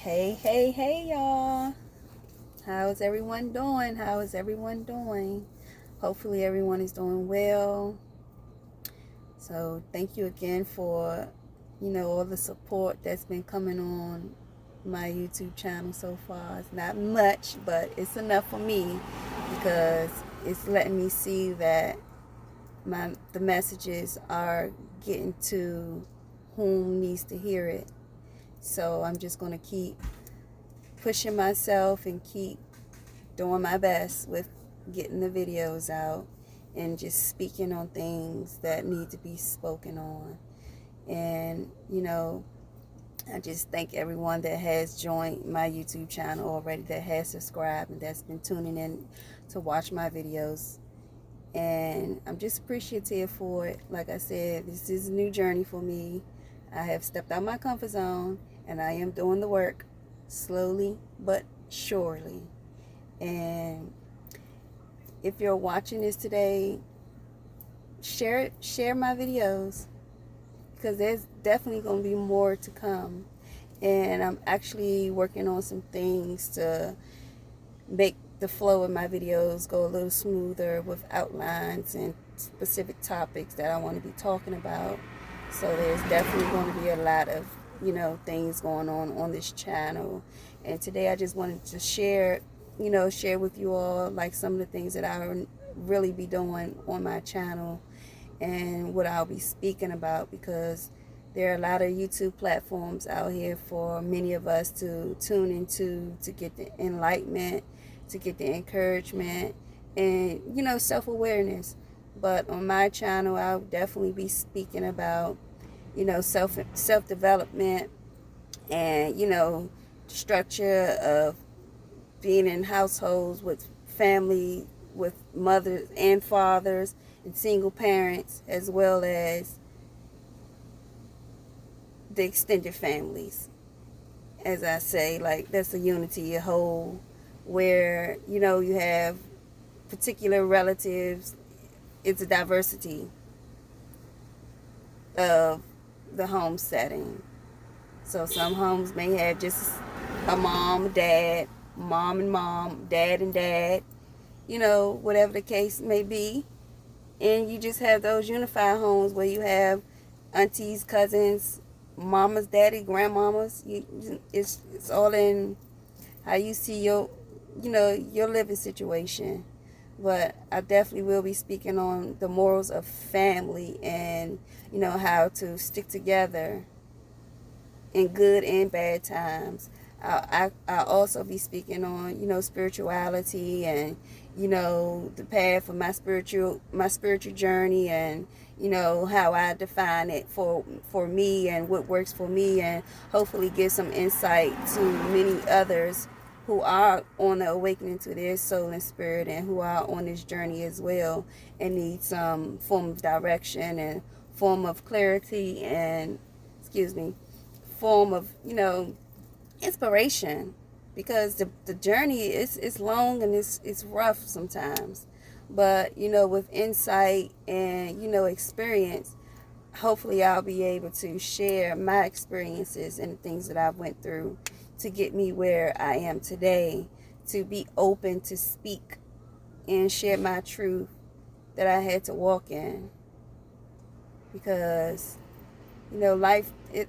Hey, y'all. How's everyone doing? Hopefully, everyone is doing well. So, thank you again for, all the support that's been coming on my YouTube channel so far. It's not much, but it's enough for me because it's letting me see that the messages are getting to whom needs to hear it. So, I'm just going to keep pushing myself and keep doing my best with getting the videos out and just speaking on things that need to be spoken on. And, I just thank everyone that has joined my YouTube channel already, that has subscribed and that's been tuning in to watch my videos. And I'm just appreciative for it. Like I said, this is a new journey for me. I have stepped out my comfort zone and I am doing the work slowly but surely. And if you're watching this today, share my videos because there's definitely going to be more to come. And I'm actually working on some things to make the flow of my videos go a little smoother with outlines and specific topics that I want to be talking about. So there's definitely going to be a lot of, things going on this channel. And today I just wanted to share with you all like some of the things that I really be doing on my channel and what I'll be speaking about, because there are a lot of YouTube platforms out here for many of us to tune into, to get the enlightenment, to get the encouragement, and self-awareness. But on my channel, I'll definitely be speaking about self-development and structure of being in households with family, with mothers and fathers and single parents, as well as the extended families. As I say, like, that's a unity, a whole, where you have particular relatives. It's a diversity of the home setting. So some homes may have just a mom, dad, mom and mom, dad and dad, whatever the case may be. And you just have those unified homes where you have aunties, cousins, mamas, daddy, grandmamas. It's all in how you see your living situation. But I definitely will be speaking on the morals of family and how to stick together in good and bad times. I'll also be speaking on spirituality and the path of my spiritual journey, and how I define it for me and what works for me, and hopefully give some insight to many others who are on the awakening to their soul and spirit, and who are on this journey as well and need some form of direction and form of clarity and form of inspiration, because the journey is long and it's rough sometimes, but with insight and experience, hopefully I'll be able to share my experiences and things that I've went through to get me where I am today, to be open to speak and share my truth that I had to walk in, because life, it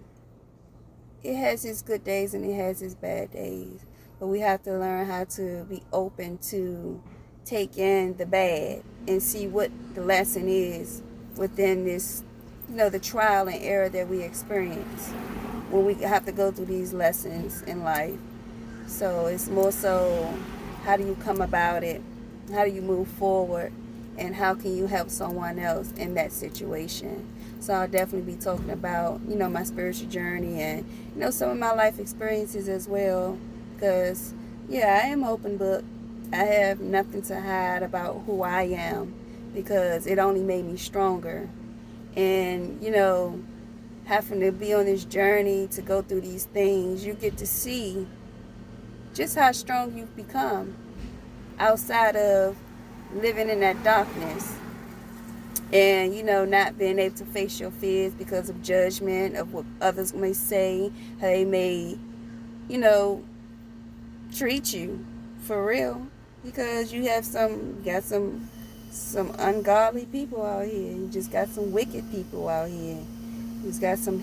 has its good days and it has its bad days. But we have to learn how to be open to take in the bad and see what the lesson is within this, the trial and error that we experience when we have to go through these lessons in life. So it's more so, how do you come about it? How do you move forward? And how can you help someone else in that situation? So I'll definitely be talking about, my spiritual journey and, some of my life experiences as well. Because, yeah, I am open book. I have nothing to hide about who I am, because it only made me stronger. And, having to be on this journey to go through these things, you get to see just how strong you've become outside of living in that darkness. And not being able to face your fears because of judgment, of what others may say, how they may you know, treat you for real, because you have some ungodly people out here. You just got some wicked people out here. You just got some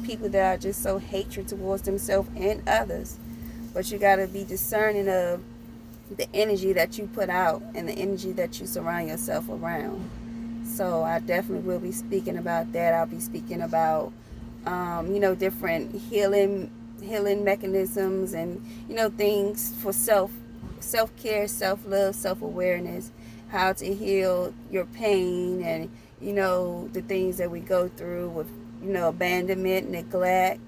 people that are just so hatred towards themselves and others. But you got to be discerning of the energy that you put out and the energy that you surround yourself around. So I definitely will be speaking about that. I'll be speaking about different healing mechanisms, and things for self-care, self-love, self-awareness, how to heal your pain, and the things that we go through with abandonment, neglect,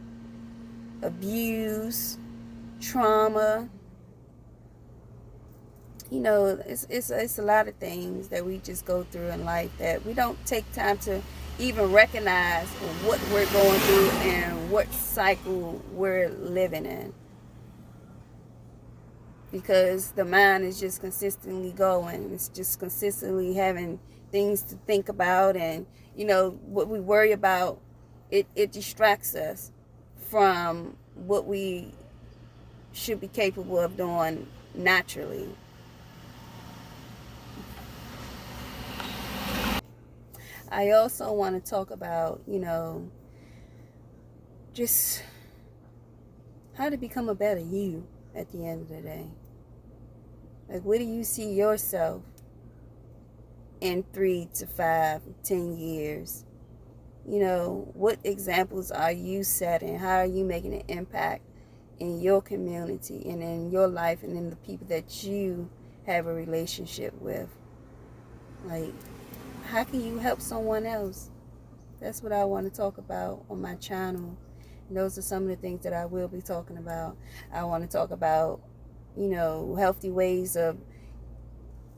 abuse, trauma. It's a lot of things that we just go through in life that we don't take time to even recognize what we're going through and what cycle we're living in, because the mind is just consistently going. It's just consistently having things to think about, and what we worry about, it distracts us from what we should be capable of doing naturally. I also want to talk about, just how to become a better you at the end of the day. Like, where do you see yourself in 3 to 5, 10 years? What examples are you setting? How are you making an impact in your community and in your life and in the people that you have a relationship with? Like, how can you help someone else? That's what I want to talk about on my channel. And those are some of the things that I will be talking about. I want to talk about, healthy ways of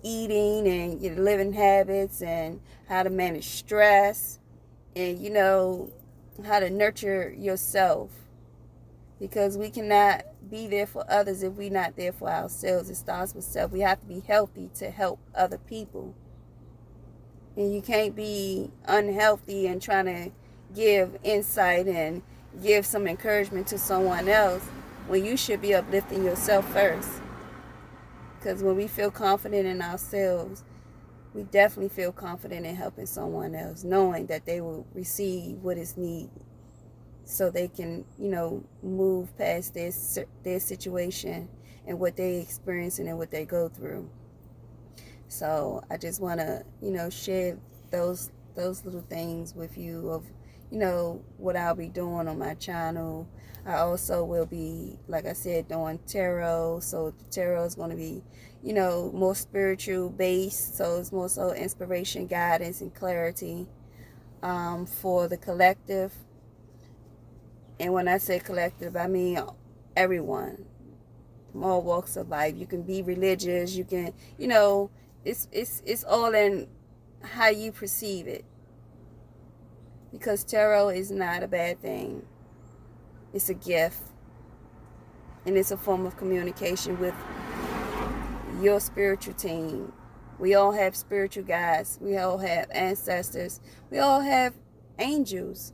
eating and your living habits, and how to manage stress, and, how to nurture yourself. Because we cannot be there for others if we're not there for ourselves. It starts with self. We have to be healthy to help other people. And you can't be unhealthy and trying to give insight and give some encouragement to someone else when you should be uplifting yourself first. Because when we feel confident in ourselves, we definitely feel confident in helping someone else, knowing that they will receive what is needed so they can, move past their situation and what they experiencing and what they go through. So I just want to, share those little things with you of, what I'll be doing on my channel. I also will be, like I said, doing tarot. So the tarot is going to be, more spiritual based. So it's more so inspiration, guidance, and clarity for the collective. And when I say collective, I mean everyone, from all walks of life. You can be religious. You can, it's all in how you perceive it. Because tarot is not a bad thing. It's a gift. And it's a form of communication with your spiritual team. We all have spiritual guides. We all have ancestors. We all have angels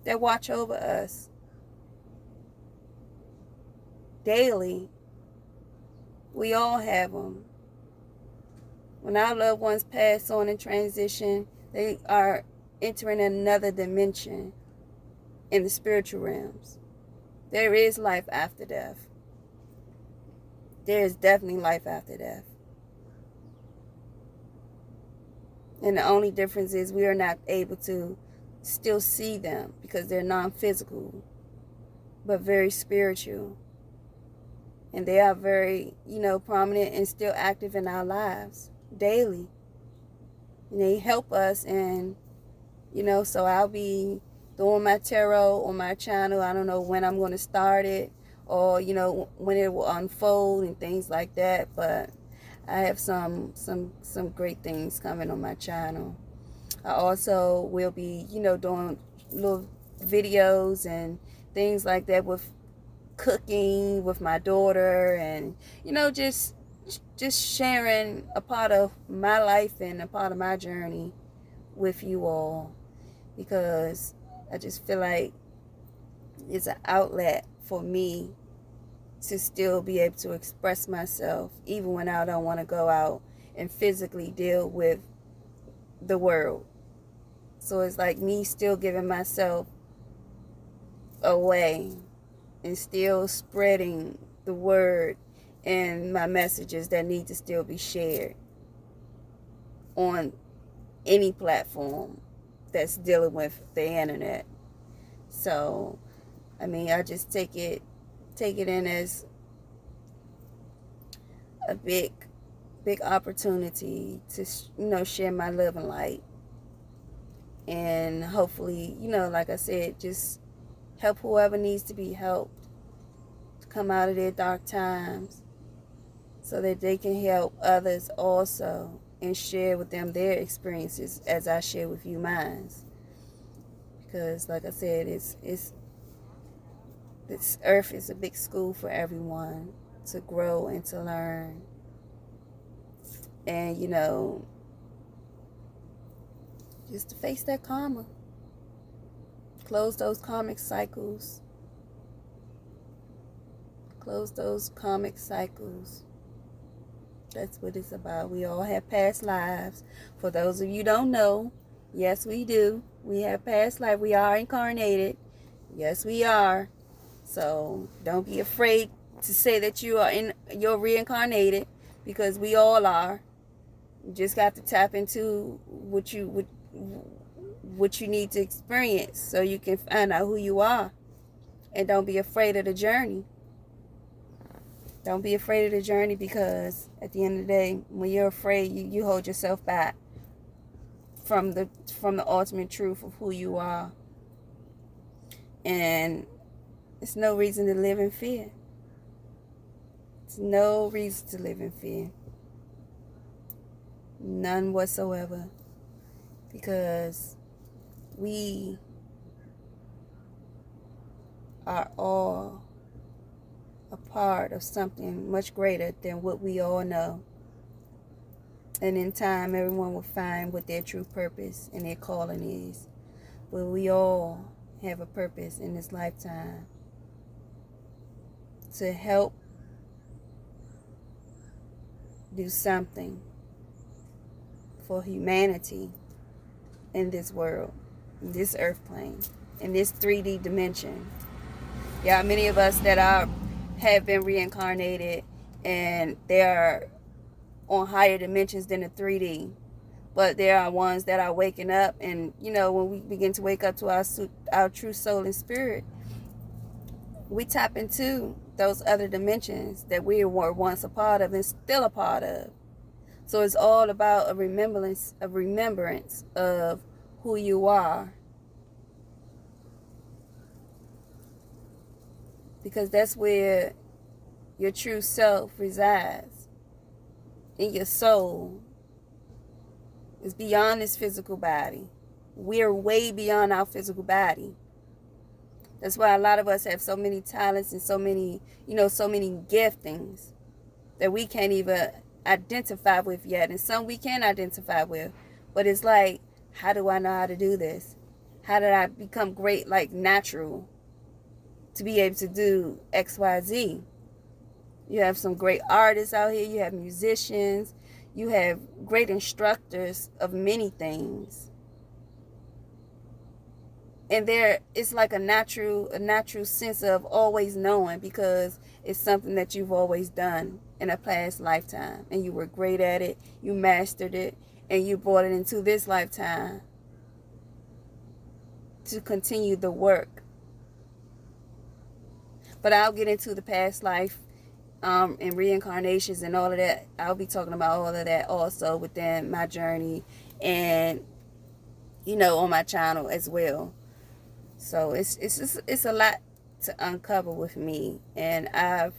that watch over us daily. We all have them. When our loved ones pass on and transition, they are entering another dimension in the spiritual realms. There is life after death. There is definitely life after death. And the only difference is we are not able to still see them because they're non-physical, but very spiritual. And they are very, prominent and still active in our lives daily. And they help us. And, so I'll be doing my tarot on my channel. I don't know when I'm going to start it, or, when it will unfold and things like that. But I have some great things coming on my channel. I also will be, doing little videos and things like that with cooking with my daughter, and just sharing a part of my life and a part of my journey with you all, because I just feel like it's an outlet for me to still be able to express myself even when I don't want to go out and physically deal with the world. So it's like me still giving myself away and still spreading the word and my messages that need to still be shared on any platform that's dealing with the internet. So, I mean, I just take it in as a big opportunity to, share my love and light. And hopefully, like I said, just help whoever needs to be helped to come out of their dark times so that they can help others also and share with them their experiences as I share with you mine. Because, like I said, this earth is a big school for everyone to grow and to learn. And, just to face that karma. Close those karmic cycles. Close those karmic cycles. That's what it's about. We all have past lives. For those of you who don't know, yes, we do. We have past life. We are incarnated. Yes, we are. So don't be afraid to say that you're reincarnated, because we all are. You just got to tap into what you need to experience so you can find out who you are. And don't be afraid of the journey. Don't be afraid of the journey, because at the end of the day, when you're afraid, you hold yourself back from the ultimate truth of who you are. And it's no reason to live in fear. It's no reason to live in fear. None whatsoever. Because we are all a part of something much greater than what we all know. And in time, everyone will find what their true purpose and their calling is. But we all have a purpose in this lifetime to help do something for humanity in this world, in this earth plane, in this 3D dimension. There are many of us that have been reincarnated, and they are on higher dimensions than the 3D. But there are ones that are waking up, and when we begin to wake up to our true soul and spirit, we tap into those other dimensions that we were once a part of and still a part of. So it's all about a remembrance of who you are. Because that's where your true self resides. In your soul. It's beyond this physical body. We're way beyond our physical body. That's why a lot of us have so many talents and so many giftings that we can't even identify with yet. And some we can identify with. But it's like, how do I know how to do this? How did I become great, like natural, to be able to do X, Y, Z? You have some great artists out here. You have musicians. You have great instructors of many things. And it's like a natural sense of always knowing, because it's something that you've always done in a past lifetime. And you were great at it. You mastered it. And you brought it into this lifetime to continue the work. But I'll get into the past life and reincarnations and all of that. I'll be talking about all of that also within my journey and, on my channel as well. So it's a lot to uncover with me. And I've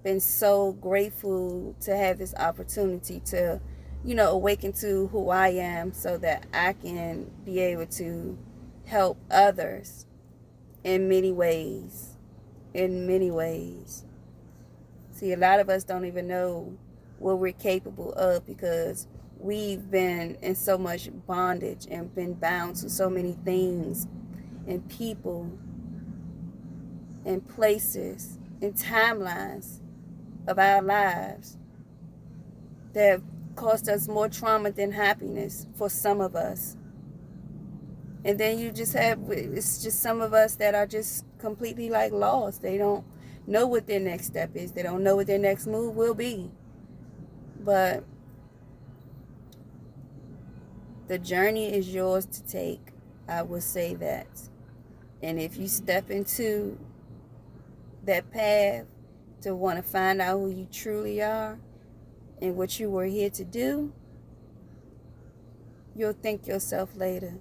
been so grateful to have this opportunity to, awaken to who I am so that I can be able to help others in many ways. See, a lot of us don't even know what we're capable of, because we've been in so much bondage and been bound to so many things and people and places and timelines of our lives that have caused us more trauma than happiness for some of us. And then you just have, it's just some of us that are just completely like lost. They don't know what their next step is. They don't know what their next move will be. But the journey is yours to take. I will say that. And if you step into that path to want to find out who you truly are and what you were here to do, you'll thank yourself later.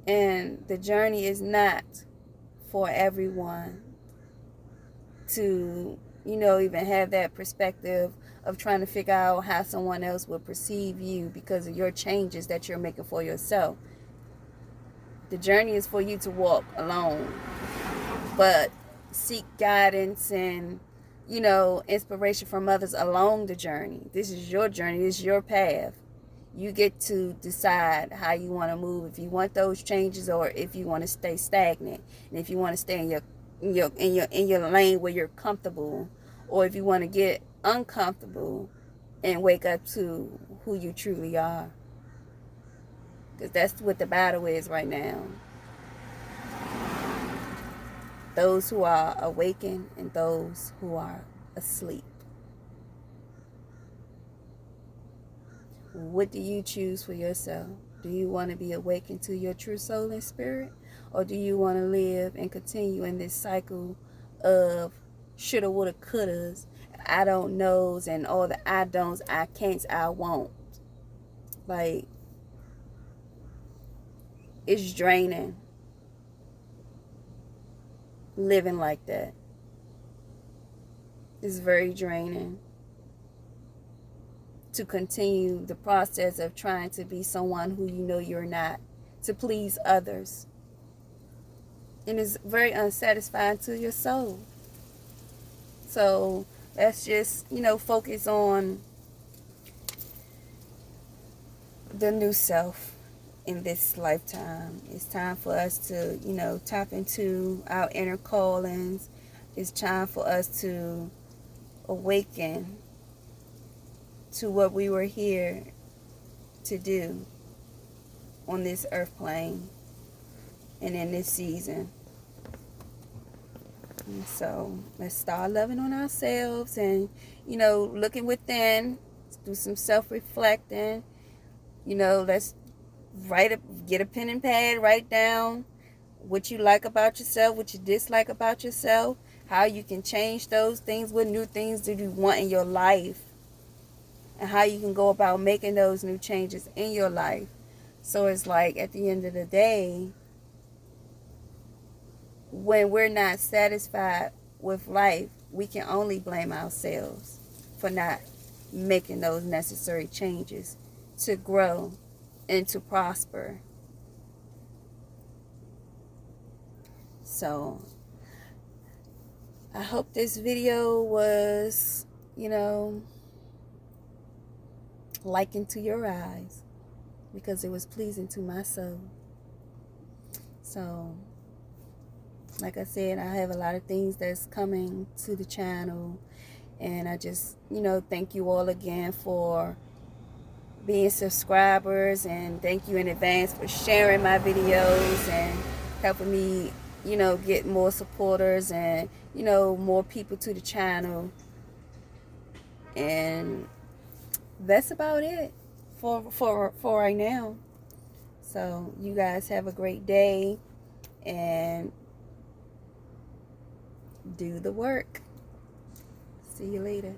And the journey is not for everyone to, even have that perspective of trying to figure out how someone else will perceive you because of your changes that you're making for yourself. The journey is for you to walk alone, but seek guidance and, inspiration from others along the journey. This is your journey. This is your path. You get to decide how you want to move, if you want those changes or if you want to stay stagnant, and if you want to stay in your lane where you're comfortable, or if you want to get uncomfortable and wake up to who you truly are. Because that's what the battle is right now. Those who are awakened and those who are asleep. What do you choose for yourself? Do you want to be awakened to your true soul and spirit? Or do you want to live and continue in this cycle of shoulda, woulda, couldas, I don't knows, and all the I don'ts, I can'ts, I won't? Like, it's draining living like that. It's very draining to continue the process of trying to be someone who you know you're not, to please others. And it's very unsatisfying to your soul. So let's just, focus on the new self in this lifetime. It's time for us to, tap into our inner callings. It's time for us to awaken to what we were here to do on this earth plane and in this season. And so let's start loving on ourselves and, looking within, do some self-reflecting. Let's get a pen and pad, write down what you like about yourself, what you dislike about yourself, how you can change those things, what new things do you want in your life, and how you can go about making those new changes in your life. So it's like, at the end of the day, when we're not satisfied with life, we can only blame ourselves for not making those necessary changes to grow and to prosper. So I hope this video was, likened to your eyes, because it was pleasing to my soul. So, like I said, I have a lot of things that's coming to the channel, and I just, thank you all again for being subscribers, and thank you in advance for sharing my videos and helping me, get more supporters and, more people to the channel. And that's about it for right now. So you guys have a great day and do the work. See you later.